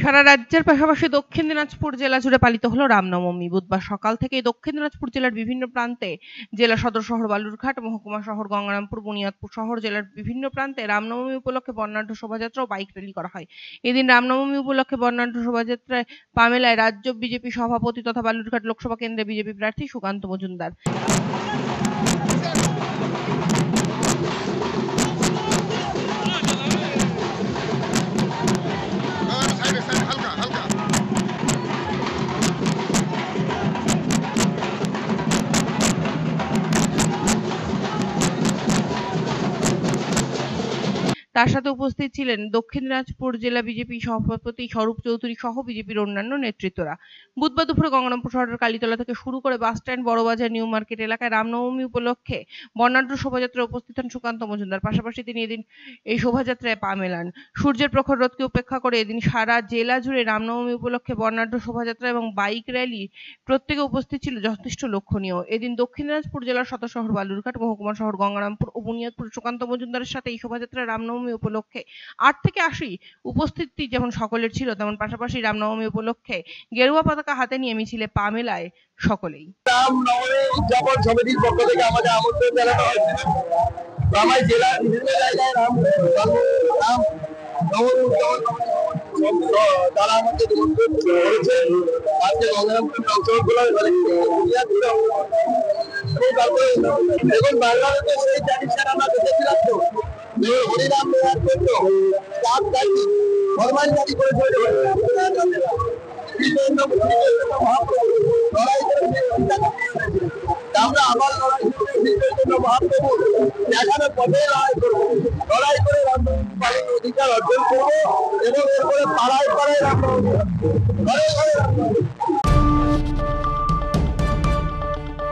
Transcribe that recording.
সারা রাজ্যের পাশাপাশি দক্ষিণ দিনাজপুর জেলা জুড়ে পালিত হলো রামনবমী। বুধবার সকাল থেকেই দক্ষিণ দিনাজপুর জেলার বিভিন্ন প্রান্তে, জেলা সদর শহর বালুরঘাট, মহকুমা শহর গঙ্গারামপুর, বুনিয়াদপুর শহর জেলার বিভিন্ন প্রান্তে রামনবমী উপলক্ষে বর্ণাঢ্য শোভাযাত্রা ও বাইক র্যালি করা হয়। এদিন রামনবমী উপলক্ষে বর্ণাঢ্য শোভাযাত্রায় পামেলায় রাজ্য বিজেপি সভাপতি তথা বালুরঘাট লোকসভা কেন্দ্রের বিজেপি প্রার্থী সুকান্ত মজুমদার। তার সাথে উপস্থিত ছিলেন দক্ষিণ দিনাজপুর জেলা বিজেপি সভাপতি স্বরূপ চৌধুরী সহ বিজেপির অন্যান্য নেতৃত্বরা। বুধবার দুপুরে গঙ্গারামপুর শহরের কালীতলা থেকে শুরু করে বাসস্ট্যান্ড, বড়বাজার, নিউ মার্কেট এলাকায় রামনবমী উপলক্ষে বর্ণাঢ্য শোভাযাত্রায় উপস্থিত হন সুকান্ত মজুমদার। পাশাপাশি তিনি এদিন এই শোভাযাত্রায় পা মেলান। সূর্যের প্রখর রোদকে উপেক্ষা করে এদিন সারা জেলা জুড়ে রামনবমী উপলক্ষে বর্ণাঢ্য শোভাযাত্রা এবং বাইক র্যালি প্রত্যেকে উপস্থিত ছিল যথেষ্ট লক্ষণীয়। এদিন দক্ষিণ দিনাজপুর জেলার সদর শহর বালুরঘাট, মহকুমা শহর গঙ্গারামপুর ও বুনিয়াদপুর সুকান্ত মজুমদারের সাথে এই শোভাযাত্রায় রামনবমী উপলক্ষে 8 থেকে 80 উপস্থিতি যেমন সকলের ছিল, তেমন পাশাপাশি রামনবমী উপলক্ষে গেরুয়া পতাকা হাতে নিয়ে মিছিলে পা মেলায় সকলেই। রামনবমী উদযাপন সমিতির পক্ষ থেকে আমাদের আমন্ত্রণ জানানো হয়েছে। আমার জেলার বিভিন্ন জায়গায় রাম নবমী উদযাপন তারা আমাদের নিমন্ত্রণ করেছে। আজকে গঙ্গারামপুর অঞ্চলগুলো দেখুন, বাংলাদেশে সেই ট্র্যাডিশন আমরা দেখেছিলাম তো, হরিরাম দেওয়ার জন্য ফরমাল জারি করে আমরা আবার লড়াই মহাপ্রভু দেখানোর পথে লড়াই করে রামনবমী অধিকার অর্জন করবো এবং এরপরে পাড়ায় পাড়ায় রামনবমী